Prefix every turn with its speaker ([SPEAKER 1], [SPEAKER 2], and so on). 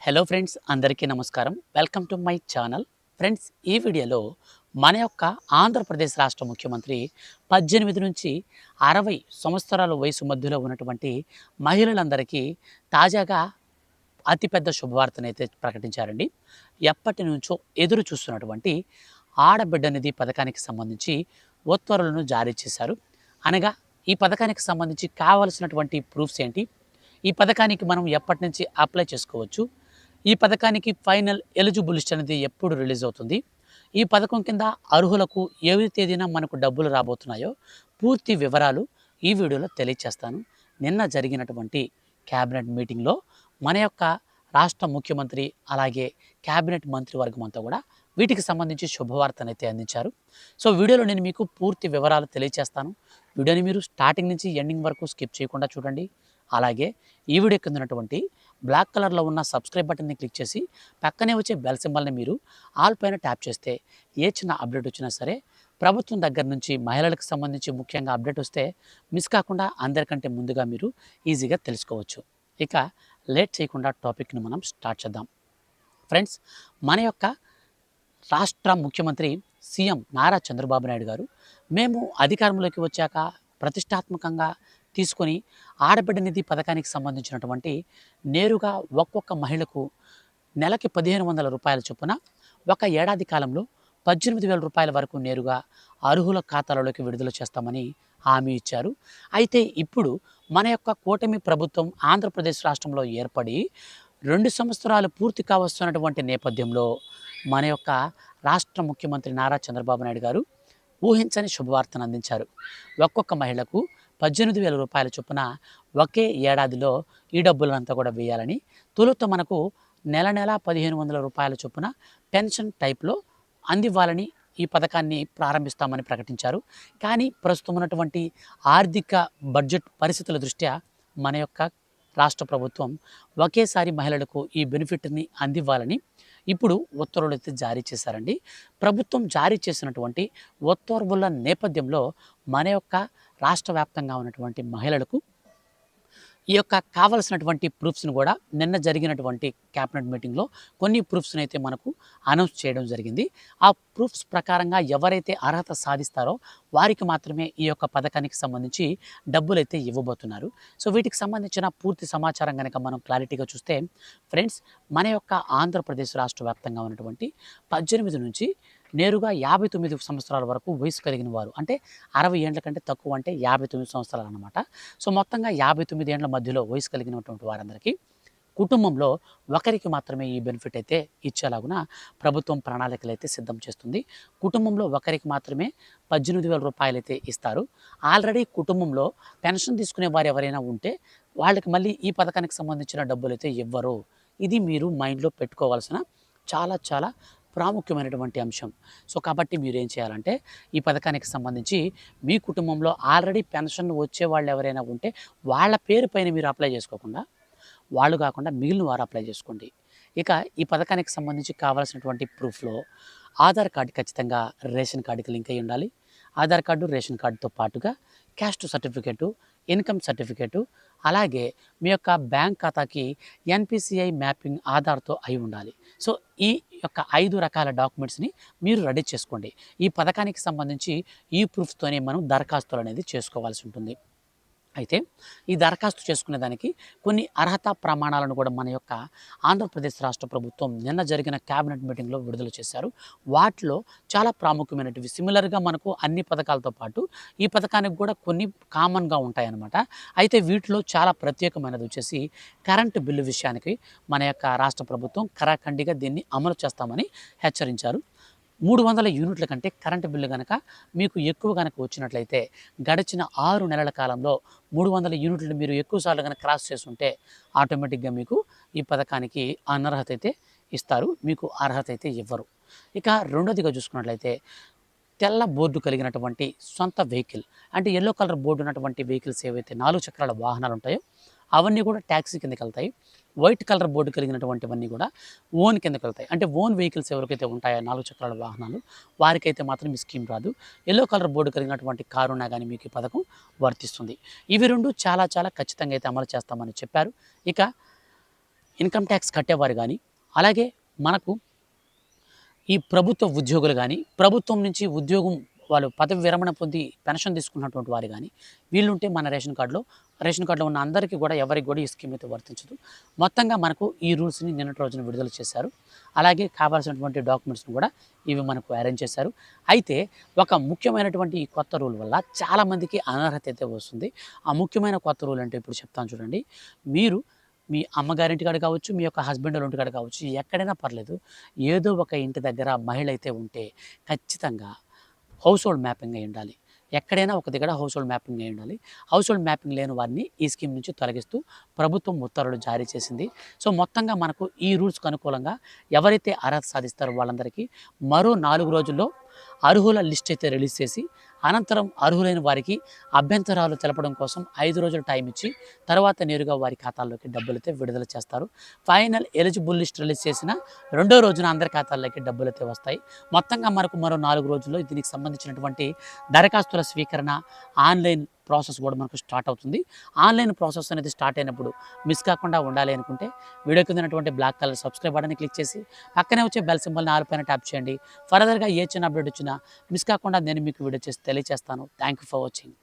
[SPEAKER 1] Hello friends, అందరికీ నమస్కారం. Welcome to my channel. Friends, ఈ వీడియోలో మన యొక్క ఆంధ్రప్రదేశ్ రాష్ట్ర ముఖ్యమంత్రి 18 నుంచి 60 సంవత్సరాల వయసు మధ్యలో ఉన్నటువంటి మహిళలందరికీ తాజాగా అతిపెద్ద శుభవార్తనైతే ప్రకటించారండి. ఎప్పటి నుంచో ఎదురు చూస్తున్నటువంటి ఆడబిడ్డ నిధి పథకానికి సంబంధించి ఉత్తర్వులను జారీ చేశారు. అనగా ఈ పథకానికి సంబంధించి కావాల్సినటువంటి ప్రూఫ్స్ ఏంటి? ఈ పథకానికి మనం ఎప్పటి నుంచి అప్లై చేసుకోవచ్చు? ఈ పథకానికి ఫైనల్ ఎలిజిబుల్ లిస్ట్ అనేది ఎప్పుడు రిలీజ్ అవుతుంది? ఈ పథకం కింద అర్హులకు ఏ తేదీన మనకు డబ్బులు రాబోతున్నాయో పూర్తి వివరాలు ఈ వీడియోలో తెలియచేస్తాను. నిన్న జరిగినటువంటి క్యాబినెట్ మీటింగ్లో మన యొక్క రాష్ట్ర ముఖ్యమంత్రి అలాగే క్యాబినెట్ మంత్రివర్గం అంతా కూడా వీటికి సంబంధించి శుభవార్తనైతే అందించారు. సో వీడియోలో నేను మీకు పూర్తి వివరాలు తెలియచేస్తాను. వీడియోని మీరు స్టార్టింగ్ నుంచి ఎండింగ్ వరకు స్కిప్ చేయకుండా చూడండి. అలాగే ఈ వీడియో కింద ఉన్నటువంటి బ్లాక్ కలర్లో ఉన్న సబ్స్క్రైబ్ బటన్ని క్లిక్ చేసి పక్కనే వచ్చే బెల్ సింబల్ని మీరు ఆల్ పైన ట్యాప్ చేస్తే ఏ చిన్న అప్డేట్ వచ్చినా సరే ప్రభుత్వం దగ్గర నుంచి మహిళలకు సంబంధించి ముఖ్యంగా అప్డేట్ వస్తే మిస్ కాకుండా అందరికంటే ముందుగా మీరు ఈజీగా తెలుసుకోవచ్చు. ఇక లేట్ చేయకుండా టాపిక్ని మనం స్టార్ట్ చేద్దాం. ఫ్రెండ్స్, మన యొక్క రాష్ట్ర ముఖ్యమంత్రి సీఎం నారా చంద్రబాబు నాయుడు గారు మేము అధికారంలోకి వచ్చాక ప్రతిష్టాత్మకంగా తీసుకొని ఆడబిడ్డ నిధి పథకానికి సంబంధించినటువంటి నేరుగా ఒక్కొక్క మహిళకు నెలకి 1500 రూపాయల చొప్పున ఒక ఏడాది కాలంలో 18,000 రూపాయల వరకు నేరుగా అర్హుల ఖాతాలలోకి విడుదల చేస్తామని హామీ ఇచ్చారు. అయితే ఇప్పుడు మన యొక్క కూటమి ప్రభుత్వం ఆంధ్రప్రదేశ్ రాష్ట్రంలో ఏర్పడి 2 సంవత్సరాలు పూర్తి కావస్తున్నటువంటి నేపథ్యంలో మన యొక్క రాష్ట్ర ముఖ్యమంత్రి నారా చంద్రబాబు నాయుడు గారు ఊహించని శుభవార్తను అందించారు. ఒక్కొక్క మహిళకు 18,000 రూపాయల చొప్పున ఒకే ఏడాదిలో ఈ డబ్బులంతా కూడా వేయాలని, తొలుత మనకు నెల 1,500 రూపాయల చొప్పున పెన్షన్ టైప్లో అందివ్వాలని ఈ పథకాన్ని ప్రారంభిస్తామని ప్రకటించారు. కానీ ప్రస్తుతం ఉన్నటువంటి ఆర్థిక బడ్జెట్ పరిస్థితుల దృష్ట్యా మన యొక్క రాష్ట్ర ప్రభుత్వం ఒకేసారి మహిళలకు ఈ బెనిఫిట్ని అందివ్వాలని ఇప్పుడు ఉత్తర్వులు అయితే జారీ చేశారండి. ప్రభుత్వం జారీ చేసినటువంటి ఉత్తర్వుల నేపథ్యంలో మన యొక్క రాష్ట్ర వ్యాప్తంగా ఉన్నటువంటి మహిళలకు ఈ యొక్క కావలసినటువంటి ప్రూఫ్స్ని కూడా నిన్న జరిగినటువంటి క్యాబినెట్ మీటింగ్లో కొన్ని ప్రూఫ్స్ని అయితే మనకు అనౌన్స్ చేయడం జరిగింది. ఆ ప్రూఫ్స్ ప్రకారంగా ఎవరైతే అర్హత సాధిస్తారో వారికి మాత్రమే ఈ యొక్క పథకానికి సంబంధించి డబ్బులైతే ఇవ్వబోతున్నారు. సో వీటికి సంబంధించిన పూర్తి సమాచారం కనుక మనం క్లారిటీగా చూస్తే ఫ్రెండ్స్, మన యొక్క ఆంధ్రప్రదేశ్ రాష్ట్ర వ్యాప్తంగా ఉన్నటువంటి 18 నుంచి నేరుగా 59 సంవత్సరాల వరకు వయసు కలిగిన వారు, అంటే 60 ఏండ్ల కంటే తక్కువ, అంటే 59 సంవత్సరాలు అన్నమాట. సో మొత్తంగా 59 ఏండ్ల మధ్యలో వయసు కలిగినటువంటి వారందరికీ కుటుంబంలో ఒకరికి మాత్రమే ఈ బెనిఫిట్ అయితే ఇచ్చేలాగున ప్రభుత్వం ప్రణాళికలు అయితే సిద్ధం చేస్తుంది. కుటుంబంలో ఒకరికి మాత్రమే 18,000 రూపాయలు అయితే ఇస్తారు. ఆల్రెడీ కుటుంబంలో పెన్షన్ తీసుకునే వారు ఎవరైనా ఉంటే వాళ్ళకి మళ్ళీ ఈ పథకానికి సంబంధించిన డబ్బులు అయితే ఇవ్వరు. ఇది మీరు మైండ్లో పెట్టుకోవాల్సిన చాలా చాలా ప్రాముఖ్యమైనటువంటి అంశం. సో కాబట్టి మీరు ఏం చేయాలంటే ఈ పథకానికి సంబంధించి మీ కుటుంబంలో ఆల్రెడీ పెన్షన్ వచ్చే వాళ్ళు ఎవరైనా ఉంటే వాళ్ళ పేరు పైన మీరు అప్లై చేసుకోకుండా, వాళ్ళు కాకుండా మిగిలిన వారు అప్లై చేసుకోండి. ఇక ఈ పథకానికి సంబంధించి కావాల్సినటువంటి ప్రూఫ్లో ఆధార్ కార్డు ఖచ్చితంగా రేషన్ కార్డుకి లింక్ అయ్యి ఉండాలి. ఆధార్ కార్డు, రేషన్ కార్డుతో పాటుగా క్యాస్ట్ సర్టిఫికేటు, ఇన్కమ్ సర్టిఫికేటు, అలాగే మీ యొక్క బ్యాంక్ ఖాతాకి ఎన్పిసిఐ మ్యాపింగ్ ఆధార్తో అయి ఉండాలి. సో ఈ యొక్క 5 రకాల డాక్యుమెంట్స్ని మీరు రెడీ చేసుకోండి. ఈ పథకానికి సంబంధించి ఈ ప్రూఫ్స్తోనే మనం దరఖాస్తులు అనేది చేసుకోవాల్సి ఉంటుంది. అయితే ఈ దరఖాస్తు చేసుకునే దానికి కొన్ని అర్హత ప్రమాణాలను కూడా మన యొక్క ఆంధ్రప్రదేశ్ రాష్ట్ర ప్రభుత్వం నిన్న జరిగిన క్యాబినెట్ మీటింగ్లో విడుదల చేశారు. వాటిలో చాలా ప్రాముఖ్యమైనటివి, సిమిలర్గా మనకు అన్ని పథకాలతో పాటు ఈ పథకానికి కూడా కొన్ని కామన్గా ఉంటాయన్నమాట. అయితే వీటిలో చాలా ప్రత్యేకమైనది వచ్చేసి కరెంటు బిల్లు విషయానికి మన యొక్క రాష్ట్ర ప్రభుత్వం కరాఖండిగా దీన్ని అమలు చేస్తామని హెచ్చరించారు. 300 యూనిట్ల కంటే కరెంటు బిల్లు కనుక మీకు ఎక్కువ కనుక వచ్చినట్లయితే గడిచిన 6 నెలల కాలంలో 300 యూనిట్లు మీరు ఎక్కువ సార్లు కనుక క్రాస్ చేస్తుంటే ఆటోమేటిక్గా మీకు ఈ పథకానికి అనర్హత అయితే ఇస్తారు, మీకు అర్హత అయితే ఇవ్వరు. ఇక రెండోదిగా చూసుకున్నట్లయితే తెల్ల బోర్డు కలిగినటువంటి సొంత వెహికల్, అంటే ఎల్లో కలర్ బోర్డు ఉన్నటువంటి వెహికల్స్ ఏవైతే 4 చక్రాల వాహనాలు ఉంటాయో అవన్నీ కూడా ట్యాక్సీ కిందకి వెళ్తాయి. వైట్ కలర్ బోర్డు కలిగినటువంటివన్నీ కూడా ఓన్ కిందకి వెళ్తాయి. అంటే ఓన్ వెహికల్స్ ఎవరికైతే ఉంటాయో 4 చక్రాల వాహనాలు వారికైతే మాత్రం ఈ స్కీమ్ రాదు. ఎల్లో కలర్ బోర్డు కలిగినటువంటి కారు ఉన్నా కానీ మీకు ఈ పథకం వర్తిస్తుంది. ఇవి 2 చాలా చాలా ఖచ్చితంగా అయితే అమలు చేస్తామని చెప్పారు. ఇక ఇన్కమ్ ట్యాక్స్ కట్టేవారు కానీ, అలాగే మనకు ఈ ప్రభుత్వ ఉద్యోగులు గానీ, ప్రభుత్వం నుంచి ఉద్యోగం వాళ్ళు పదవి విరమణ పొంది పెన్షన్ తీసుకున్నటువంటి వారు గానీ, వీళ్ళుంటే మన రేషన్ కార్డ్‌లో ఉన్న అందరికీ గూడా ఎవరికి గూడా ఈ స్కీమ్ అయితే వర్తించదు. మొత్తంగా మనకు ఈ రూల్స్‌ని నిన్నటి రోజున విడుదల చేశారు. అలాగే కావాల్సినటువంటి డాక్యుమెంట్స్‌ని గూడా ఇవి మనకు అరేంజ్ చేశారు. అయితే ఒక ముఖ్యమైనటువంటి ఈ కొత్త రూల్ వల్ల చాలామందికి అనర్హత అయితే వస్తుంది. ఆ ముఖ్యమైన కొత్త రూల్ అంటే ఇప్పుడు చెప్తాను చూడండి. మీరు మీ అమ్మగారింటికాడ కావచ్చు, మీ యొక్క హస్బెండ్ వాళ్ళ ఇంటికాడ కావచ్చు, ఎక్కడైనా పర్లేదు. ఏదో ఒక ఇంటి దగ్గర మహిళ అయితే ఉంటే ఖచ్చితంగా హౌస్ హోల్డ్ మ్యాపింగ్ అయ్యుండాలి. ఎక్కడైనా ఒక దగ్గర హౌస్ హోల్డ్ మ్యాపింగ్ అయ్యుండాలి. హౌస్ హోల్డ్ మ్యాపింగ్ లేని వారిని ఈ స్కీమ్ నుంచి తొలగిస్తూ ప్రభుత్వం ఉత్తర్వులు జారీ చేసింది. సో, మొత్తంగా మనకు ఈ రూల్స్‌కు అనుకూలంగా ఎవరైతే అర్హత సాధిస్తారో వాళ్ళందరికీ మరో 4 రోజుల్లో అర్హుల లిస్ట్ అయితే రిలీజ్ చేసి, అనంతరం అర్హులైన వారికి అభ్యంతరాలు తెలపడం కోసం 5 రోజులు టైం ఇచ్చి, తర్వాత నేరుగా వారి ఖాతాల్లోకి డబ్బులైతే విడుదల చేస్తారు. ఫైనల్ ఎలిజిబుల్ లిస్ట్ రిలీజ్ చేసిన రెండో రోజున అందరి ఖాతాల్లోకి డబ్బులైతే వస్తాయి. మొత్తంగా మనకు మరో 4 రోజుల్లో దీనికి సంబంధించినటువంటి దరఖాస్తుల స్వీకరణ, ఆన్‌లైన్ ప్రాసెస్ కూడా మనకు స్టార్ట్ అవుతుంది. ఆన్‌లైన్ ప్రాసెస్ అనేది స్టార్ట్ అయినప్పుడు మిస్ కాకుండా ఉండాలి అనుకుంటే వీడియో కింద ఉన్నటువంటి బ్లాక్ కలర్ సబ్స్క్రైబ్ బటన్ని క్లిక్ చేసి పక్కనే వచ్చే బెల్ సింబల్‌ని ఆల్ పైన ట్యాప్ చేయండి. ఫర్దర్‌గా ఏ చిన్న అప్డేట్ వచ్చినా మిస్ కాకుండా నేను మీకు వీడియో చేసి తెలియజేస్తాను. Thank you for watching.